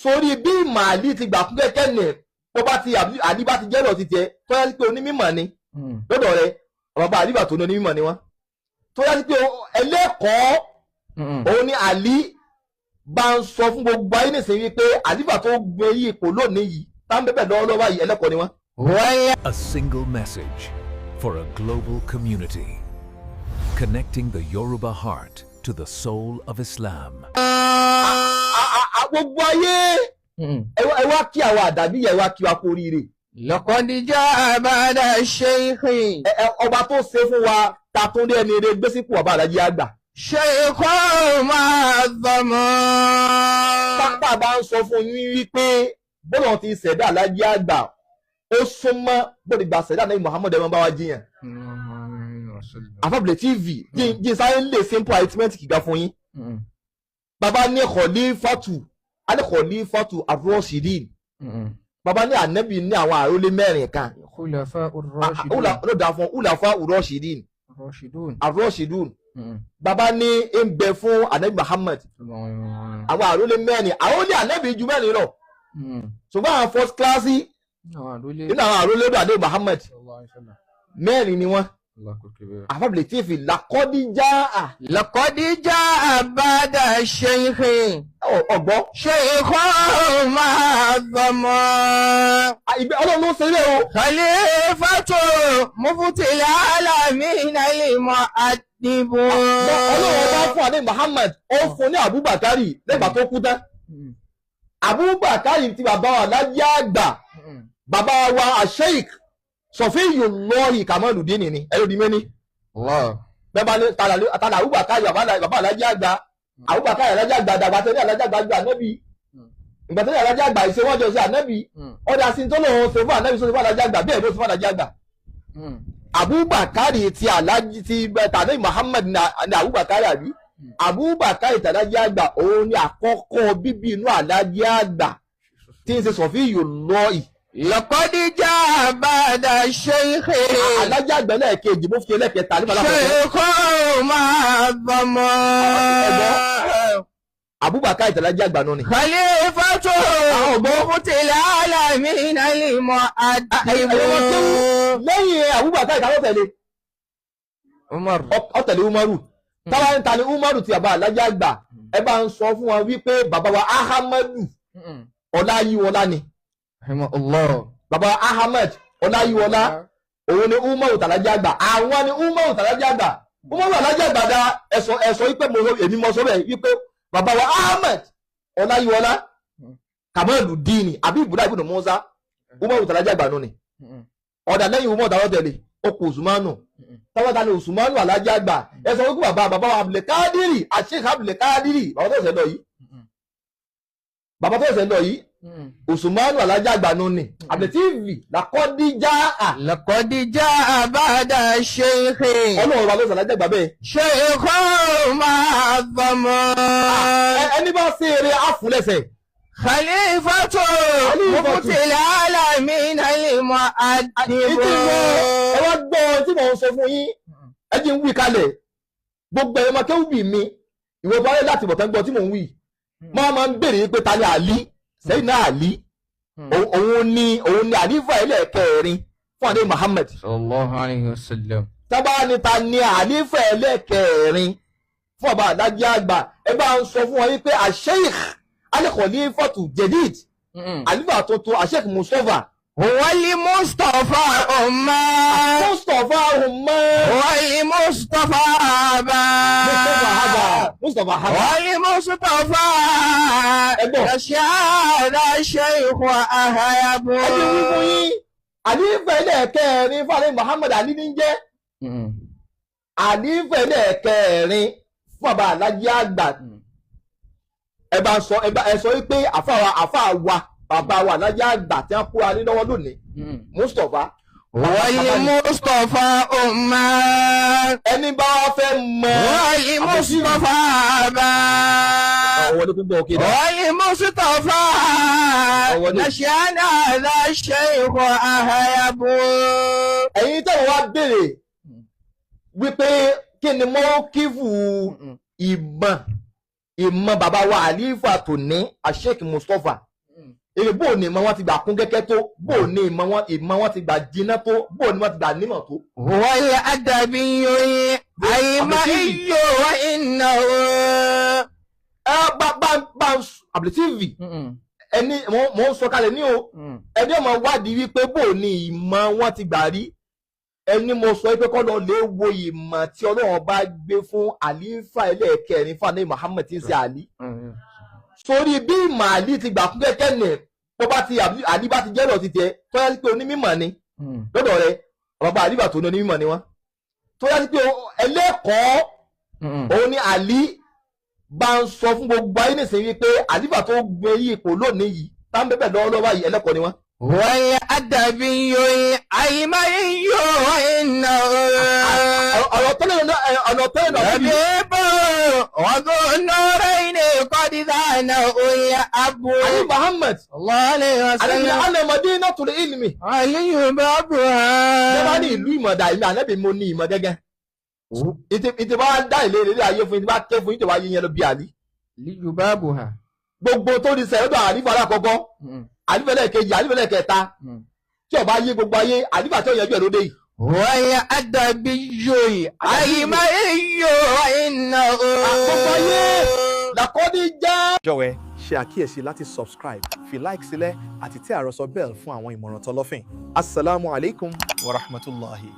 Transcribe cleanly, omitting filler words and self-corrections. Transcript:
sórí bí màálí ti gbà fún kẹ́kẹ́ nì tó bá ti àlí bá ti jẹ́rọ̀ ti tiẹ̀ tó yá sí pé onímọ̀ ni lọ́dọ̀ rẹ̀ bàbá àlífà tó ní onímọ̀ ni wọ́n tó yá sí pé ẹlẹ́kọ̀ọ́ òun ni àlí bá ń sọ fún gbogbo ayé nìsín wípé àlífà tó gbé yí ipò lónìí yìí tá ń bẹ́bẹ̀ lọ́wọ́ báyìí ẹlẹ́kọ̀ọ́ ni wọ́n. A single message for a global community, connecting the Yoruba heart to the soul of Islam. Gbogbo ayé ẹ wá kí àwọn àdàbíyà ẹ wá kí wa kú oríire. Laqad jaa ba'da shaykhi. Ọba tó ṣe fún wa ta tó dé ẹni eré gbé sípò ọba Alhaji Agba. Shaykhun mu'azzama. Pápá bá ń sọ fún yín wípé bọ́lá ti ṣẹ̀dá Alhaji Agba ó súnmọ́ bó ti gbà ṣẹ̀dá náà Muhammad ẹ̀ máa bá wa jiyàn. Àfàbìlẹ̀ TV jí sáré lè simple arithmetic ga fún yín. Bàbá ní Khalifatu Ar-Rashidin. Bàbá ní ànábì ní àwọn àrólé mẹ́rin kan. Khulafa Ar-Rashidin. Ar-Rashidun. Bàbá ní ń bẹ fún ànábì Muhammad. Àwọn àrólé mẹ́rin, àrólé ànábì ju mẹ́rin lọ. Ṣùgbọ́n àwọn first class nínú àwọn àrólé lọ́dọ̀ ànábì Muhammad mẹ́rin ni wọ́n. Àfàbìlẹ̀ TV laqad jaa ba'da shaykhi. Ọ̀gbọ́. Shaykhun mu'azzama. Ọlọ́run ló ṣe ilé o. Khalifatu muftil alamin al-mu'addib. Ọlọ́run bá fún ànábì Muhammad ó fún ní Abubakari lẹ́gbàá tó kú tán. Abubakari ti bàbá wa Alhaji Agba. Bàbá wa Sheikh Sofiyullahi Kamaludeen ni ẹlò di mẹ́ni. Bẹ́ẹ̀ ni tàdà Abubakari bàbá Alhaji Agba. Abubakari Alhaji Agba dàgbà tẹ́lẹ̀ Alhaji Agba ju ànábì. Ìgbà tẹ́lẹ̀ Alhaji Agba ìṣe wọ́n jọ sí ànábì. Ọ̀dà sí tó lòun ṣe fún ànábì sọ fún Alhaji Agba bẹ́ẹ̀ ló ṣe fún Alhaji Agba. Abubakari ti Alhaji ti tàdé Muhammad ní Abubakari àbí. Abubakari ti Alhaji Agba òun ni àkọ́kọ́ bíbí inú Alhaji Agba tí ń ṣe Sofiyullahi. Laqad jaa ba'da shaykhi. Alhaji Agba lẹ́ẹ̀kejì mufti ẹlẹ́kẹta ní Malakọ. Shaykhun mu'azzama. Abubakar Alhaji Agba náà ni. Khalifatu muftil alamin al-mu'addib. Lẹ́yìn Abubakar ìkàwọ́ tẹ̀lé. Umar. Ó tẹ̀lé Umaru. Táwa ń ta ni Umaru ti bàbá Alhaji Agba. Ẹ bá ń sọ fún wọn wípé bàbá wa Ahmadu Ọláyíwọlá ni. Bàbá Ahmed Ọláyíwọlá òun ni Umaru Alhaji Agba. Àwọn ni Umaru Alhaji Agba. Umaru Alhaji Agba dá ẹ̀sọ́ wípé èmi mọ̀ sọ́bẹ̀ wípé bàbá wa Ahmed Ọláyíwọlá Kamaludeen àbí Ibrahim ibn Musa Umaru Alhaji Agba nù ni. Ọ̀dà lẹ́yìn Umaru tàwọn tẹ̀lé ọkọ̀ Usmanu. Táwọn tani Usmanu Alhaji Agba. Ẹ̀sọ́ wípé bàbá wa Abdul Kadiri Sheikh Abdul Kadiri bàbá tó ṣẹ̀ lọ yìí. Bàbá tó ṣẹ̀ lọ yìí. Usmanu Alhaji Agba nù ni. Abdul TV laqad jaa ba'da shaykhi. Ọlọ́run wa ló Alhaji Agba bẹ́ẹ̀. Shaykhun mu'azzama. Ẹni bá ṣe eré àfúlẹ̀sẹ̀. Khalifatu muftil alamin al-mu'addib. Ẹ wá gbọ́ tí mò ń sọ fún yín. Ẹ jí ń wí kalẹ̀. Gbogbo ẹ̀rọ Kéwu mi ìwé bọ́lá láti bọ̀tán gbọ́ tí mò ń wí. Máa ń béèrè pé ta ni Àlí. Sẹ́yìn náà Àlí. Òun ni àlífà ẹlẹ́ẹ̀kẹrin fún ànábì Muhammad. Sallallahu alayhi wa sallam. Tábà ní ta ni àlífà ẹlẹ́ẹ̀kẹrin fún ọba Alhaji Agba. Ẹ bá ń sọ fún wọn wípé Sheikh Khalifatu Jadid. Àlífà tuntun Sheikh Mustafa. Wali Mustafa umma. Mustafa umma. Wali Mustafa haba. Mustafa haba. Wali Mustafa. Rashada Sheikh wa ahayabu. Ẹni wíwú yín. Àlífà ẹlẹ́ẹ̀kẹrin fún ànábì Muhammad Àlí ní jẹ́. Àlífà ẹlẹ́ẹ̀kẹrin fún ọba Alhaji Agba. Ẹ sọ wípé àfáà wa bàbá wa Alhaji Agba tí wọ́n kóra ní lọ́wọ́ lónìí. Mustafa. Wali Mustafa umma. Ẹni bá wá fẹ́ mọ. Wali Mustafa haba. Wali Mustafa. Nashana la Sheikh ahayabu. Ẹ̀yin tẹ́wọ̀ wá béèrè wípé kí ni mọ́ kífù ìmọ̀ ìmọ̀ bàbá wa àlífà tó ní Sheikh Mustapha èrè bó ni ìmọ̀ wọn ti gbà kún kẹ́kẹ́ tó bó ni ìmọ̀ wọn ti gbà jiná tó bó ni wọn ti gbà nímọ̀ tó. wal adabiyyin ayma'i wa innahu. Abdul TV ẹni mo ń sọ kalẹ̀ ní o ẹni ọmọ wádìí wípé bó ni ìmọ̀ wọn ti gbà rí ẹni mo sọ pé kọ́ lọ lè wo ìmọ̀ tí Ọlọ́run bá gbé fún àlífà ẹlẹ́ẹ̀kẹrin fún ànábì Muhammad tí ń ṣe àlí. Sórí bí ìmọ̀ àlí ti gbà kún kẹ́kẹ́ nì bó bá ti àlí bá ti jẹ́ lọ ti tẹ tó yá sí pé onímọ̀ ni lọ́dọ̀ rẹ bàbá àlífà tó ní onímọ̀ ni wọ́n tó yá sí pé ẹlẹ́kọ̀ọ́ òun ni àlí bá ń sọ fún gbogbo ayé nìsín wípé àlífà tó gbé yí ipò lónìí yìí tá ń bẹ́bẹ̀ lọ́wọ́lọ́wọ́ yìí ẹlẹ́kọ̀ọ́ ni wọ́n. wal adabiyyin ayma'i wa innahu. ọ̀rọ̀ tẹ́lẹ̀ ọ̀nà tẹ́lẹ̀ náà bí. Tabibu ọdún nọ́rẹ́yìn kọ́dí dáná oyè abu. Ali Muhammad. Sallallahu alaihi wasallam. Àlejò àná Madinatul ilmi. Aliyu babu ha. Ṣé wàá ní ìlú ìmọ̀dà ìlú ànábì mo ní ìmọ̀ gẹ́gẹ́? Ìtì bá dá ìlérí ayé fún ìtì bá ké fún ìtì wá yíyan lọ bí àlí. Aliyu babu ha. Gbogbo tó di sẹ́yọ́dọ̀ àlífà alákọ̀ọ́kọ́, àlífà ẹlẹ́ẹ̀kejì, àlífà ẹlẹ́ẹ̀kẹta. Tí ó bá yé gbogbo ayé, àlífà tí ó yanjú ẹ̀ lóde yìí. wal adabiyyin ayma'i wa innahu. Gbogbo ayé làkọ́dí já. Jọ̀wọ́ ṣe àkíyèsí láti subscribe, fi like sílẹ̀ àti tí àròsọ bell fún àwọn ìmọ̀ràn tọlọ́fìn. Assalamu alaikum wa rahmatullahi.